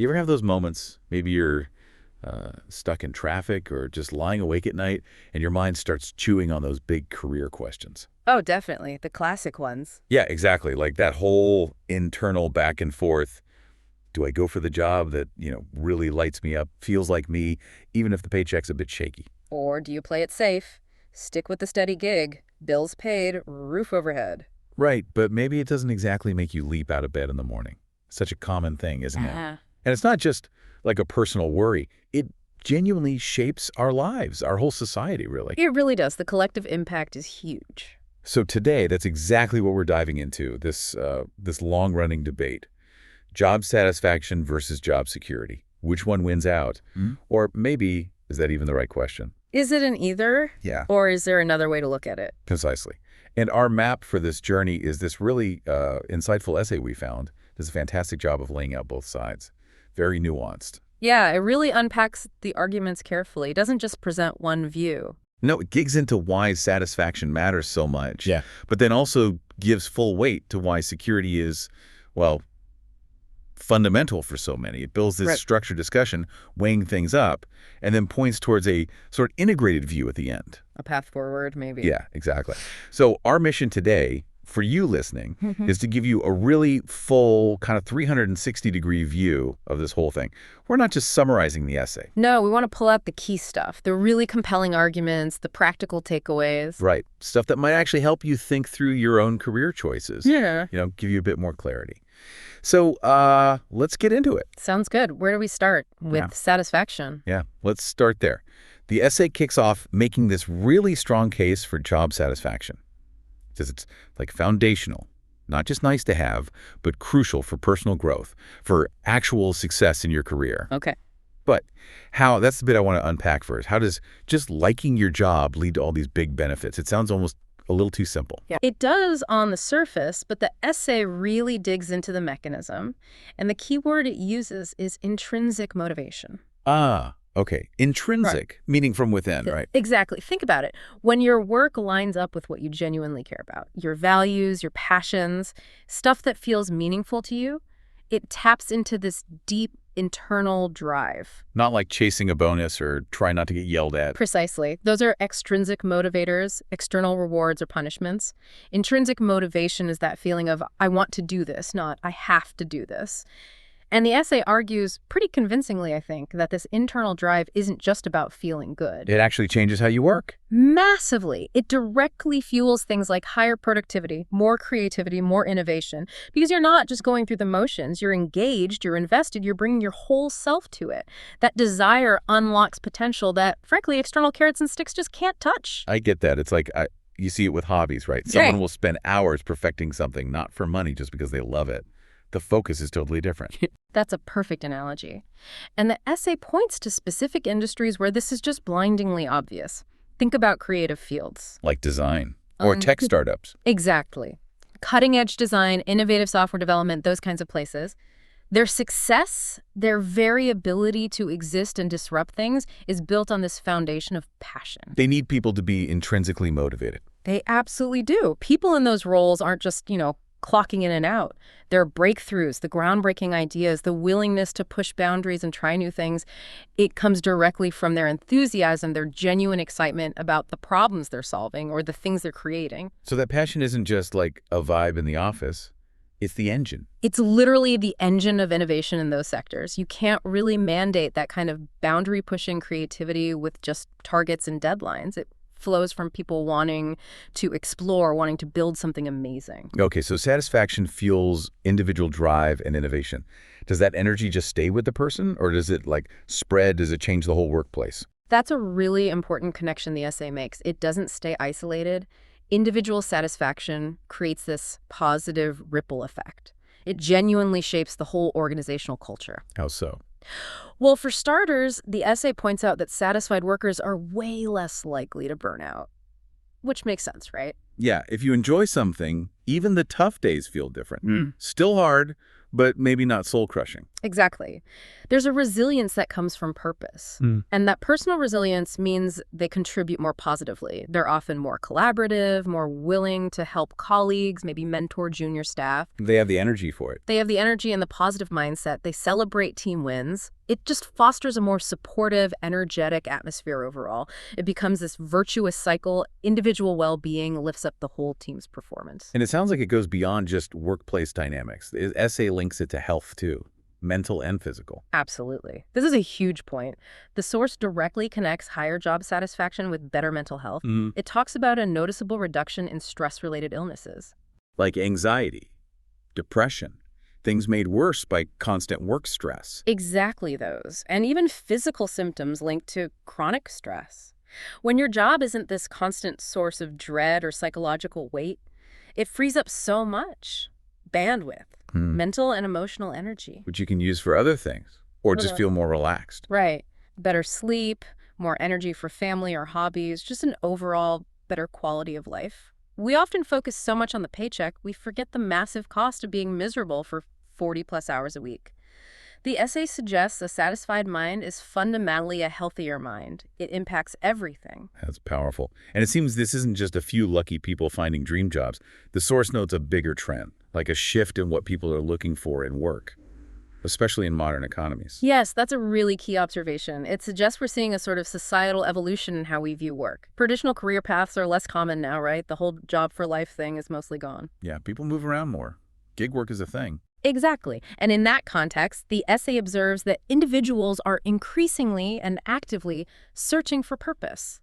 You ever have those moments, maybe you're stuck in traffic or just lying awake at night, and your mind starts chewing on those big career questions? Oh, definitely. The classic ones. Yeah, exactly. Like that whole internal back and forth. Do I go for the job that, really lights me up, feels like me, even if the paycheck's a bit shaky? Or do you play it safe? Stick with the steady gig, bills paid, roof overhead. Right, but maybe it doesn't exactly make you leap out of bed in the morning. Such a common thing, isn't it? Uh-huh. And it's not just like a personal worry. It genuinely shapes our lives, our whole society, really. It really does. The collective impact is huge. So today, that's exactly what we're diving into, this long-running debate. Job satisfaction versus job security. Which one wins out? Or maybe, is that even the right question? Is it an either? Yeah. Or is there another way to look at it? Precisely. And our map for this journey is this really insightful essay we found. Does a fantastic job of laying out both sides. Very nuanced. Yeah, it really unpacks the arguments carefully. It doesn't just present one view. No, it digs into why satisfaction matters so much. Yeah. But then also gives full weight to why security is, well, fundamental for so many. It builds this structured discussion, weighing things up, and then points towards a sort of integrated view at the end. A path forward, maybe. Yeah, exactly. So our mission today, for you listening, is to give you a really full kind of 360-degree view of this whole thing. We're not just summarizing the essay. No, we want to pull out the key stuff, the really compelling arguments, the practical takeaways. Right. Stuff that might actually help you think through your own career choices. Yeah. Give you a bit more clarity. So let's get into it. Sounds good. Where do we start? With satisfaction. Yeah, let's start there. The essay kicks off making this really strong case for job satisfaction. It says it's like foundational, not just nice to have, but crucial for personal growth, for actual success in your career. Okay. But that's the bit I want to unpack first. How does just liking your job lead to all these big benefits? It sounds almost a little too simple. Yeah. It does on the surface, but the essay really digs into the mechanism. And the key word it uses is intrinsic motivation. Ah, okay. Intrinsic, meaning from within, right? Exactly. Think about it. When your work lines up with what you genuinely care about, your values, your passions, stuff that feels meaningful to you, it taps into this deep internal drive. Not like chasing a bonus or trying not to get yelled at. Precisely. Those are extrinsic motivators, external rewards or punishments. Intrinsic motivation is that feeling of, I want to do this, not I have to do this. And the essay argues pretty convincingly, I think, that this internal drive isn't just about feeling good. It actually changes how you work. Massively. It directly fuels things like higher productivity, more creativity, more innovation, because you're not just going through the motions. You're engaged, you're invested, you're bringing your whole self to it. That desire unlocks potential that, frankly, external carrots and sticks just can't touch. I get that. It's like you see it with hobbies, right? Someone will spend hours perfecting something, not for money, just because they love it. The focus is totally different. That's a perfect analogy. And the essay points to specific industries where this is just blindingly obvious. Think about creative fields. Like design or tech startups. Exactly. Cutting-edge design, innovative software development, those kinds of places. Their success, their very ability to exist and disrupt things is built on this foundation of passion. They need people to be intrinsically motivated. They absolutely do. People in those roles aren't just, clocking in and out. Their breakthroughs, the groundbreaking ideas, the willingness to push boundaries and try new things, it comes directly from their enthusiasm, their genuine excitement about the problems they're solving or the things they're creating. So that passion isn't just like a vibe in the office. It's the engine. It's literally the engine of innovation in those sectors. You can't really mandate that kind of boundary-pushing creativity with just targets and deadlines. It flows from people wanting to explore, wanting to build something amazing. Okay, so satisfaction fuels individual drive and innovation. Does that energy just stay with the person, or does it spread? Does it change the whole workplace? That's a really important connection the essay makes. It doesn't stay isolated. Individual satisfaction creates this positive ripple effect. It genuinely shapes the whole organizational culture. How so? Well, for starters, the essay points out that satisfied workers are way less likely to burn out, which makes sense, right? Yeah, if you enjoy something, even the tough days feel different. Still hard, but maybe not soul-crushing. Exactly. There's a resilience that comes from purpose. And that personal resilience means they contribute more positively. They're often more collaborative, more willing to help colleagues, maybe mentor junior staff. They have the energy for it. They have the energy and the positive mindset. They celebrate team wins. It just fosters a more supportive, energetic atmosphere overall. It becomes this virtuous cycle. Individual well-being lifts up the whole team's performance. And it sounds like it goes beyond just workplace dynamics. The essay links it to health, too. Mental and physical. Absolutely. This is a huge point. The source directly connects higher job satisfaction with better mental health. It talks about a noticeable reduction in stress-related illnesses. Like anxiety, depression, things made worse by constant work stress. Exactly those. And even physical symptoms linked to chronic stress. When your job isn't this constant source of dread or psychological weight, it frees up so much bandwidth. Mental and emotional energy. Which you can use for other things, or just feel more relaxed. Right. Better sleep, more energy for family or hobbies, just an overall better quality of life. We often focus so much on the paycheck, we forget the massive cost of being miserable for 40+ hours a week. The essay suggests a satisfied mind is fundamentally a healthier mind. It impacts everything. That's powerful. And it seems this isn't just a few lucky people finding dream jobs. The source notes a bigger trend, like a shift in what people are looking for in work, especially in modern economies. Yes, that's a really key observation. It suggests we're seeing a sort of societal evolution in how we view work. Traditional career paths are less common now, right? The whole job for life thing is mostly gone. Yeah, people move around more. Gig work is a thing. Exactly. And in that context, the essay observes that individuals are increasingly and actively searching for purpose.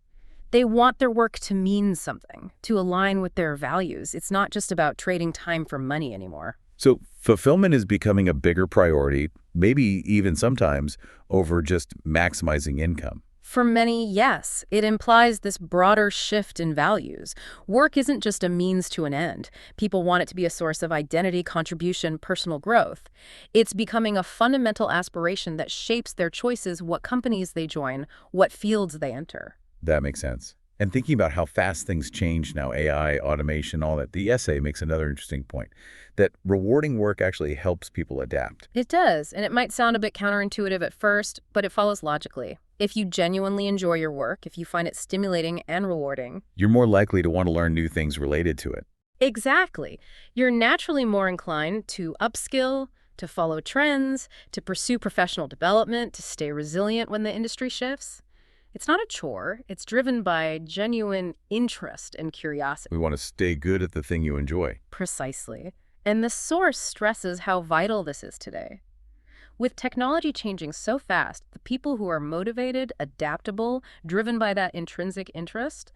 They want their work to mean something, to align with their values. It's not just about trading time for money anymore. So fulfillment is becoming a bigger priority, maybe even sometimes over just maximizing income. For many, yes. It implies this broader shift in values. Work isn't just a means to an end. People want it to be a source of identity, contribution, personal growth. It's becoming a fundamental aspiration that shapes their choices, what companies they join, what fields they enter. That makes sense. And thinking about how fast things change now, AI, automation, all that, the essay makes another interesting point, that rewarding work actually helps people adapt. It does, and it might sound a bit counterintuitive at first, but it follows logically. If you genuinely enjoy your work, if you find it stimulating and rewarding, You're more likely to want to learn new things related to it. exactly. You're naturally more inclined to upskill, to follow trends, to pursue professional development, to stay resilient when the industry shifts. It's not a chore. It's driven by genuine interest and curiosity. We want to stay good at the thing you enjoy. Precisely. And the source stresses how vital this is today. With technology changing so fast, the people who are motivated, adaptable, driven by that intrinsic interest,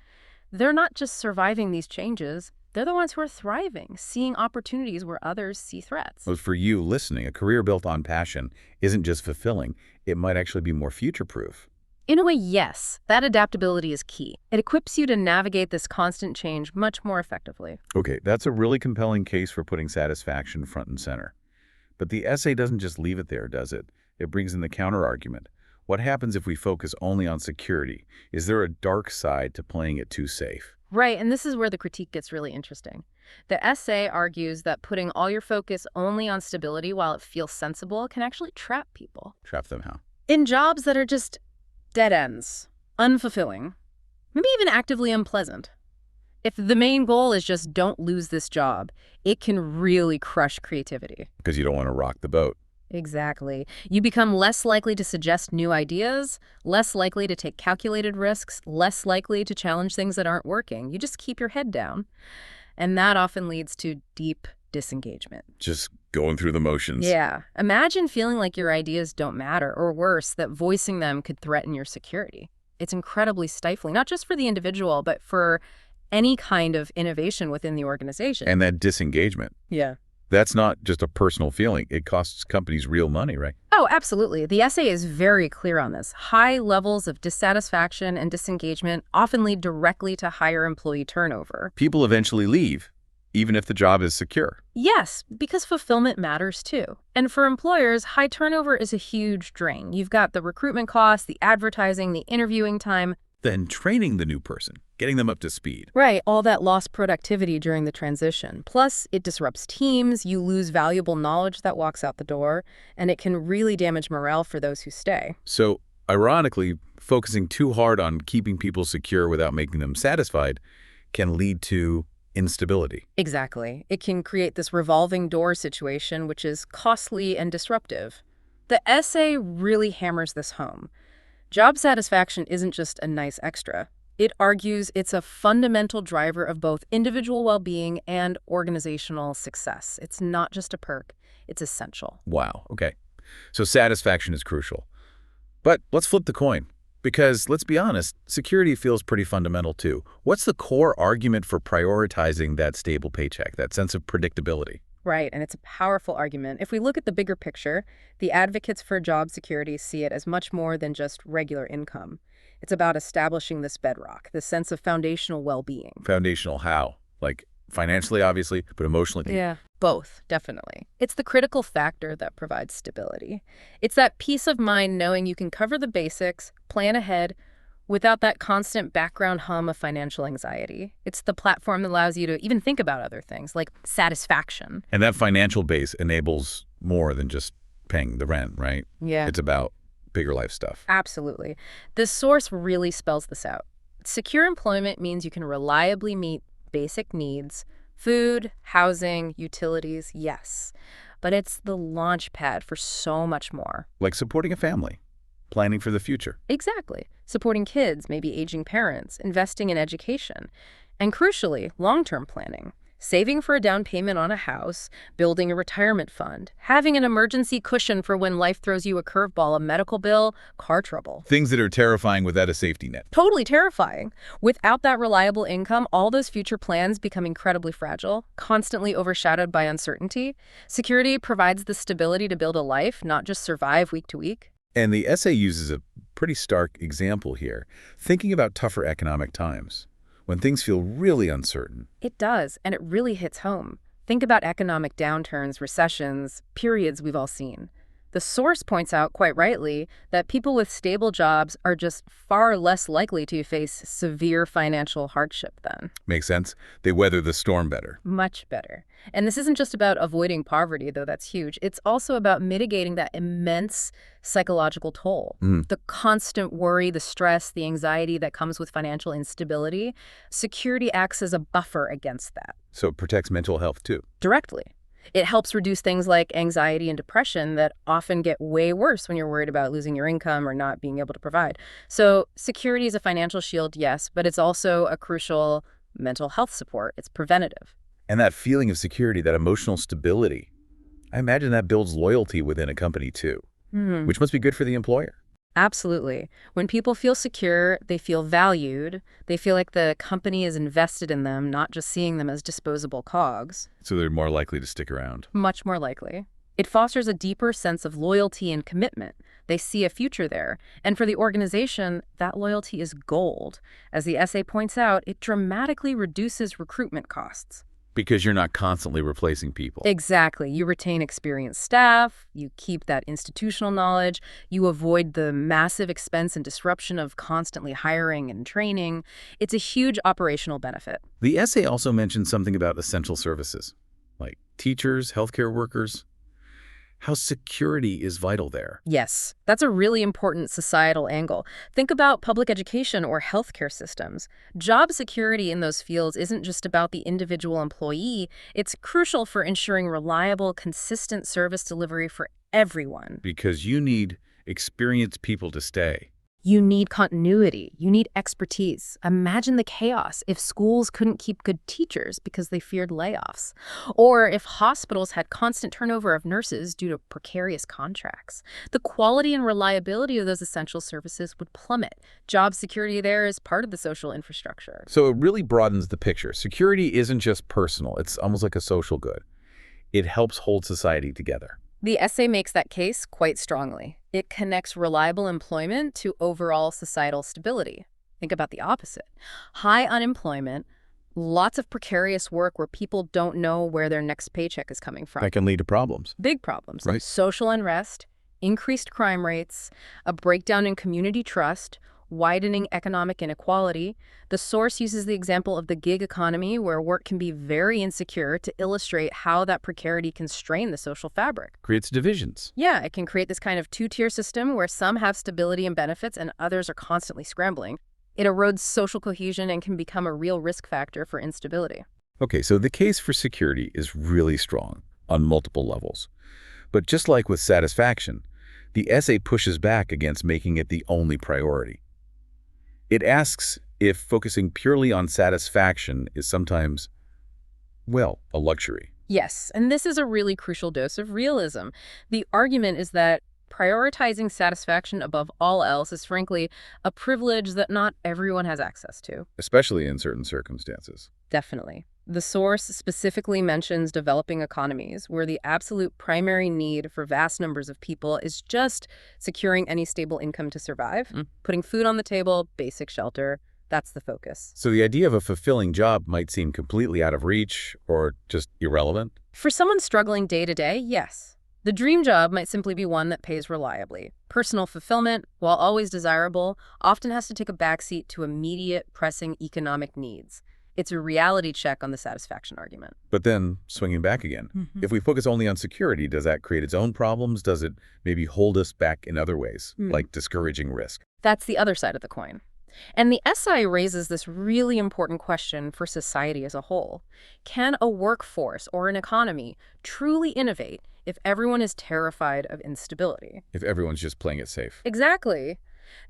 they're not just surviving these changes, they're the ones who are thriving, seeing opportunities where others see threats. But for you listening, a career built on passion isn't just fulfilling, it might actually be more future-proof. In a way, yes, that adaptability is key. It equips you to navigate this constant change much more effectively. Okay, that's a really compelling case for putting satisfaction front and center. But the essay doesn't just leave it there, does it? It brings in the counter-argument. What happens if we focus only on security? Is there a dark side to playing it too safe? Right, and this is where the critique gets really interesting. The essay argues that putting all your focus only on stability while it feels sensible can actually trap people. Trap them how? In jobs that are just dead ends, unfulfilling, maybe even actively unpleasant. If the main goal is just don't lose this job, it can really crush creativity. Because you don't want to rock the boat. Exactly. You become less likely to suggest new ideas, less likely to take calculated risks, less likely to challenge things that aren't working. You just keep your head down. And that often leads to deep disengagement. Just going through the motions. Yeah. Imagine feeling like your ideas don't matter, or worse, that voicing them could threaten your security. It's incredibly stifling, not just for the individual, but for any kind of innovation within the organization. And that disengagement. Yeah. That's not just a personal feeling. It costs companies real money, right? Oh, absolutely. The essay is very clear on this. High levels of dissatisfaction and disengagement often lead directly to higher employee turnover. People eventually leave, even if the job is secure. Yes, because fulfillment matters too. And for employers, high turnover is a huge drain. You've got the recruitment costs, the advertising, the interviewing time. Then training the new person, getting them up to speed. Right, all that lost productivity during the transition. Plus, it disrupts teams, you lose valuable knowledge that walks out the door, and it can really damage morale for those who stay. So, ironically, focusing too hard on keeping people secure without making them satisfied can lead to instability. Exactly. It can create this revolving door situation, which is costly and disruptive. The essay really hammers this home. Job satisfaction isn't just a nice extra. It argues it's a fundamental driver of both individual well-being and organizational success. It's not just a perk, it's essential. Wow, okay. So satisfaction is crucial. But let's flip the coin. Because, let's be honest, security feels pretty fundamental too. What's the core argument for prioritizing that stable paycheck, that sense of predictability? Right, and it's a powerful argument. If we look at the bigger picture, the advocates for job security see it as much more than just regular income. It's about establishing this bedrock, this sense of foundational well-being. Foundational how? Like financially, obviously, but emotionally? Yeah, both, definitely. It's the critical factor that provides stability. It's that peace of mind knowing you can cover the basics, plan ahead, without that constant background hum of financial anxiety. It's the platform that allows you to even think about other things, like satisfaction. And that financial base enables more than just paying the rent, right? Yeah. It's about bigger life stuff. Absolutely. The source really spells this out. Secure employment means you can reliably meet basic needs, food, housing, utilities, yes. But it's the launch pad for so much more. Like supporting a family, planning for the future. Exactly. Supporting kids, maybe aging parents, investing in education, and crucially, long-term planning. Saving for a down payment on a house, building a retirement fund, having an emergency cushion for when life throws you a curveball, a medical bill, car trouble. Things that are terrifying without a safety net. Totally terrifying. Without that reliable income, all those future plans become incredibly fragile, constantly overshadowed by uncertainty. Security provides the stability to build a life, not just survive week to week. And the essay uses a pretty stark example here, thinking about tougher economic times, when things feel really uncertain. It does, and it really hits home. Think about economic downturns, recessions, periods we've all seen. The source points out, quite rightly, that people with stable jobs are just far less likely to face severe financial hardship then. Makes sense? They weather the storm better. Much better. And this isn't just about avoiding poverty, though that's huge. It's also about mitigating that immense psychological toll. The constant worry, the stress, the anxiety that comes with financial instability. Security acts as a buffer against that. So it protects mental health too. Directly. It helps reduce things like anxiety and depression that often get way worse when you're worried about losing your income or not being able to provide. So security is a financial shield, yes, but it's also a crucial mental health support. It's preventative. And that feeling of security, that emotional stability, I imagine that builds loyalty within a company too, which must be good for the employer. Absolutely. When people feel secure, they feel valued. They feel like the company is invested in them, not just seeing them as disposable cogs. So they're more likely to stick around. Much more likely. It fosters a deeper sense of loyalty and commitment. They see a future there. And for the organization, that loyalty is gold. As the essay points out, it dramatically reduces recruitment costs. Because you're not constantly replacing people. Exactly. You retain experienced staff, you keep that institutional knowledge, you avoid the massive expense and disruption of constantly hiring and training. It's a huge operational benefit. The essay also mentions something about essential services, like teachers, healthcare workers, how security is vital there. Yes, that's a really important societal angle. Think about public education or healthcare systems. Job security in those fields isn't just about the individual employee. It's crucial for ensuring reliable, consistent service delivery for everyone. Because you need experienced people to stay. You need continuity. You need expertise. Imagine the chaos if schools couldn't keep good teachers because they feared layoffs, or if hospitals had constant turnover of nurses due to precarious contracts. The quality and reliability of those essential services would plummet. Job security there is part of the social infrastructure. So it really broadens the picture. Security isn't just personal. It's almost like a social good. It helps hold society together. The essay makes that case quite strongly. It connects reliable employment to overall societal stability. Think about the opposite. High unemployment, lots of precarious work where people don't know where their next paycheck is coming from. That can lead to problems. Big problems. Right. Social unrest, increased crime rates, a breakdown in community trust, widening economic inequality. The source uses the example of the gig economy, where work can be very insecure, to illustrate how that precarity can strain the social fabric. Creates divisions. Yeah, it can create this kind of two-tier system where some have stability and benefits and others are constantly scrambling. It erodes social cohesion and can become a real risk factor for instability. Okay, so the case for security is really strong on multiple levels. But just like with satisfaction, the essay pushes back against making it the only priority. It asks if focusing purely on satisfaction is sometimes, well, a luxury. Yes, and this is a really crucial dose of realism. The argument is that prioritizing satisfaction above all else is frankly a privilege that not everyone has access to. Especially in certain circumstances. Definitely. The source specifically mentions developing economies, where the absolute primary need for vast numbers of people is just securing any stable income to survive, putting food on the table, basic shelter. That's the focus. So the idea of a fulfilling job might seem completely out of reach or just irrelevant? For someone struggling day to day, yes. The dream job might simply be one that pays reliably. Personal fulfillment, while always desirable, often has to take a backseat to immediate, pressing economic needs. It's a reality check on the satisfaction argument. But then, swinging back again, if we focus only on security, does that create its own problems? Does it maybe hold us back in other ways, like discouraging risk? That's the other side of the coin. And the essay raises this really important question for society as a whole. Can a workforce or an economy truly innovate if everyone is terrified of instability? If everyone's just playing it safe. Exactly.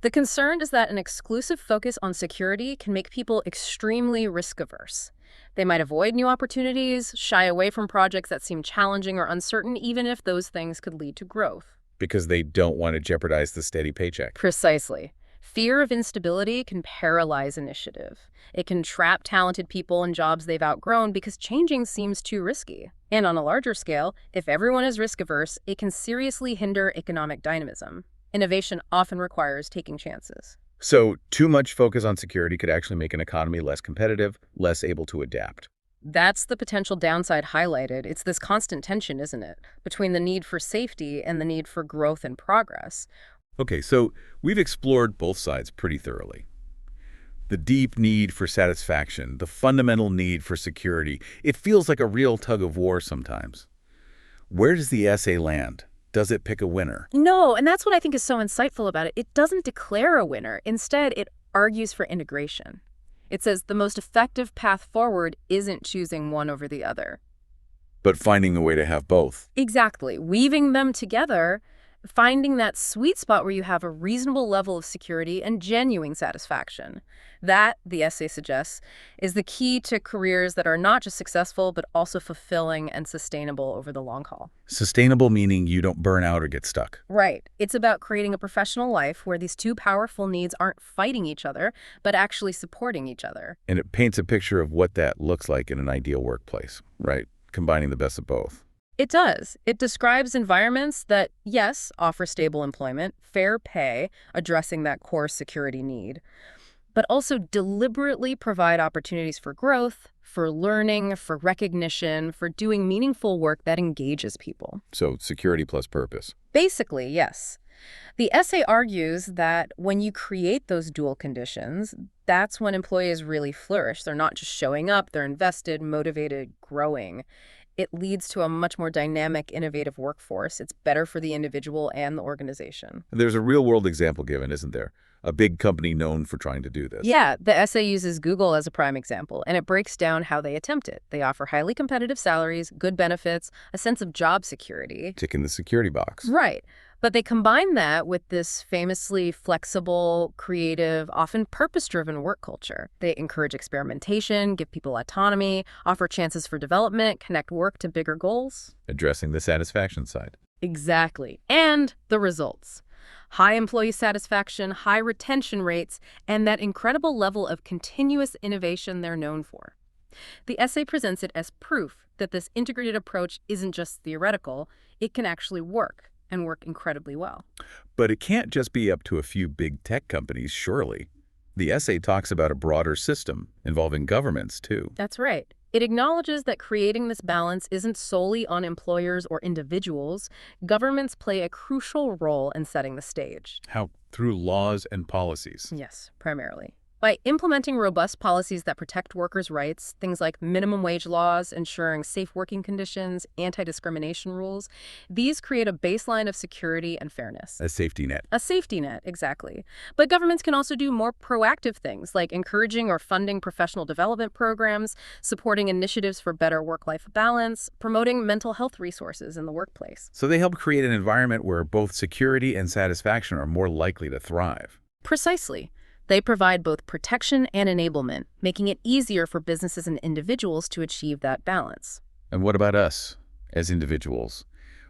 The concern is that an exclusive focus on security can make people extremely risk-averse. They might avoid new opportunities, shy away from projects that seem challenging or uncertain, even if those things could lead to growth. Because they don't want to jeopardize the steady paycheck. Precisely. Fear of instability can paralyze initiative. It can trap talented people in jobs they've outgrown because changing seems too risky. And on a larger scale, if everyone is risk-averse, it can seriously hinder economic dynamism. Innovation often requires taking chances. So too much focus on security could actually make an economy less competitive, less able to adapt. That's the potential downside highlighted. It's this constant tension, isn't it, between the need for safety and the need for growth and progress. Okay, so we've explored both sides pretty thoroughly. The deep need for satisfaction, the fundamental need for security. It feels like a real tug of war sometimes. Where does the essay land? Does it pick a winner? No, and that's what I think is so insightful about it. It doesn't declare a winner. Instead, it argues for integration. It says the most effective path forward isn't choosing one over the other, but finding a way to have both. Exactly. Weaving them together, finding that sweet spot where you have a reasonable level of security and genuine satisfaction. That, the essay suggests, is the key to careers that are not just successful, but also fulfilling and sustainable over the long haul. Sustainable meaning you don't burn out or get stuck. Right. It's about creating a professional life where these two powerful needs aren't fighting each other, but actually supporting each other. And it paints a picture of what that looks like in an ideal workplace, right? Combining the best of both. It does. It describes environments that, yes, offer stable employment, fair pay, addressing that core security need, but also deliberately provide opportunities for growth, for learning, for recognition, for doing meaningful work that engages people. So security plus purpose. Basically, yes. The essay argues that when you create those dual conditions, that's when employees really flourish. They're not just showing up, they're invested, motivated, growing. It leads to a much more dynamic, innovative workforce. It's better for the individual and the organization. There's a real-world example given, isn't there? A big company known for trying to do this. Yeah, the essay uses Google as a prime example, and it breaks down how they attempt it. They offer highly competitive salaries, good benefits, a sense of job security. Ticking the security box. Right. But they combine that with this famously flexible, creative, often purpose-driven work culture. They encourage experimentation, give people autonomy, offer chances for development, connect work to bigger goals. Addressing the satisfaction side. Exactly. And the results. High employee satisfaction, high retention rates, and that incredible level of continuous innovation they're known for. The essay presents it as proof that this integrated approach isn't just theoretical, it can actually work, and work incredibly well. But it can't just be up to a few big tech companies, surely. The essay talks about a broader system involving governments, too. That's right. It acknowledges that creating this balance isn't solely on employers or individuals. Governments play a crucial role in setting the stage. How? Through laws and policies. Yes, primarily. By implementing robust policies that protect workers' rights, things like minimum wage laws, ensuring safe working conditions, anti-discrimination rules, these create a baseline of security and fairness. A safety net. A safety net, exactly. But governments can also do more proactive things, like encouraging or funding professional development programs, supporting initiatives for better work-life balance, promoting mental health resources in the workplace. So they help create an environment where both security and satisfaction are more likely to thrive. Precisely. They provide both protection and enablement, making it easier for businesses and individuals to achieve that balance. And what about us as individuals?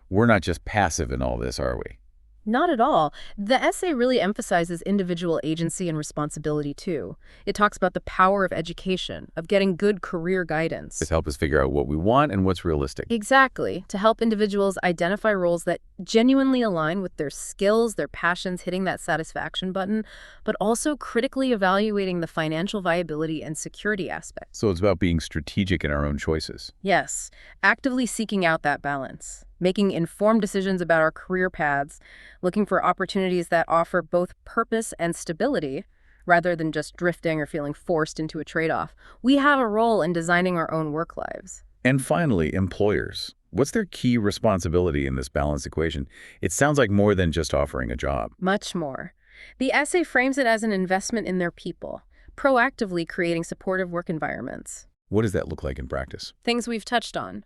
We're not just passive in all this, are we? Not at all. The essay really emphasizes individual agency and responsibility, too. It talks about the power of education, of getting good career guidance. To help us figure out what we want and what's realistic. Exactly. To help individuals identify roles that genuinely align with their skills, their passions, hitting that satisfaction button, but also critically evaluating the financial viability and security aspects. So it's about being strategic in our own choices. Yes, actively seeking out that balance, making informed decisions about our career paths, looking for opportunities that offer both purpose and stability, rather than just drifting or feeling forced into a trade-off. We have a role in designing our own work lives. And finally, employers. What's their key responsibility in this balanced equation? It sounds like more than just offering a job. Much more. The essay frames it as an investment in their people, proactively creating supportive work environments. What does that look like in practice? Things we've touched on.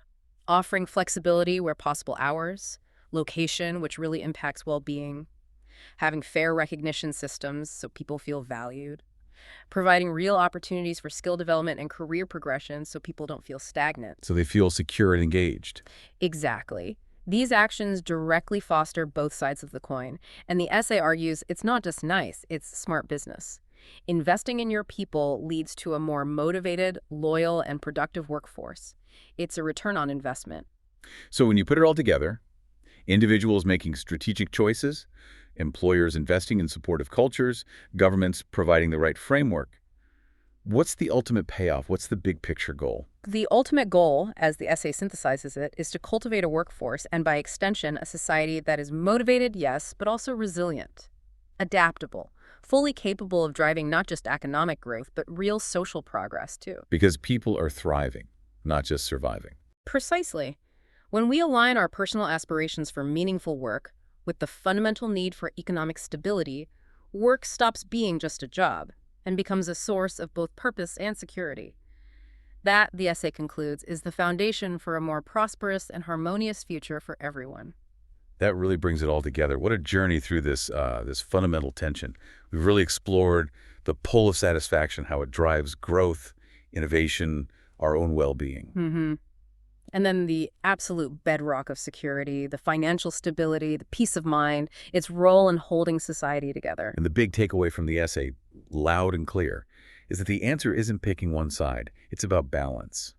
Offering flexibility where possible hours, location, which really impacts well-being, having fair recognition systems so people feel valued, providing real opportunities for skill development and career progression so people don't feel stagnant. So they feel secure and engaged. Exactly. These actions directly foster both sides of the coin, and the essay argues it's not just nice, it's smart business. Investing in your people leads to a more motivated, loyal, and productive workforce. It's a return on investment. So when you put it all together, individuals making strategic choices, employers investing in supportive cultures, governments providing the right framework, what's the ultimate payoff? What's the big picture goal? The ultimate goal, as the essay synthesizes it, is to cultivate a workforce and, by extension, a society that is motivated, yes, but also resilient, adaptable, fully capable of driving not just economic growth, but real social progress, too. Because people are thriving, not just surviving. Precisely. When we align our personal aspirations for meaningful work with the fundamental need for economic stability, work stops being just a job and becomes a source of both purpose and security. That, the essay concludes, is the foundation for a more prosperous and harmonious future for everyone. That really brings it all together. What a journey through this fundamental tension. We've really explored the pull of satisfaction, how it drives growth, innovation, our own well-being. Mm-hmm. And then the absolute bedrock of security, the financial stability, the peace of mind, its role in holding society together. And the big takeaway from the essay, loud and clear, is that the answer isn't picking one side. It's about balance.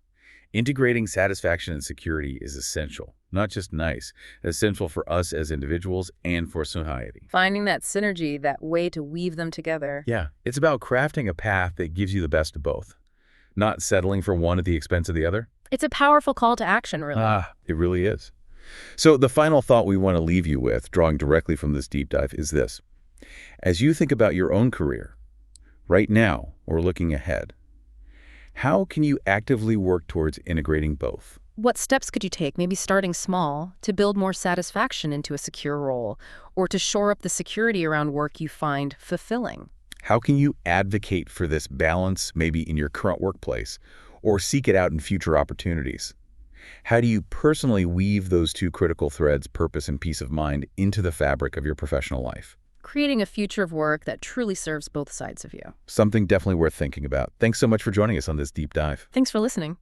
Integrating satisfaction and security is essential, not just nice, essential for us as individuals and for society. Finding that synergy, that way to weave them together. Yeah, it's about crafting a path that gives you the best of both, not settling for one at the expense of the other. It's a powerful call to action, really. It really is. So the final thought we want to leave you with, drawing directly from this deep dive, is this. As you think about your own career, right now or looking ahead, how can you actively work towards integrating both? What steps could you take, maybe starting small, to build more satisfaction into a secure role, or to shore up the security around work you find fulfilling? How can you advocate for this balance, maybe in your current workplace, or seek it out in future opportunities? How do you personally weave those two critical threads, purpose and peace of mind, into the fabric of your professional life? Creating a future of work that truly serves both sides of you. Something definitely worth thinking about. Thanks so much for joining us on this deep dive. Thanks for listening.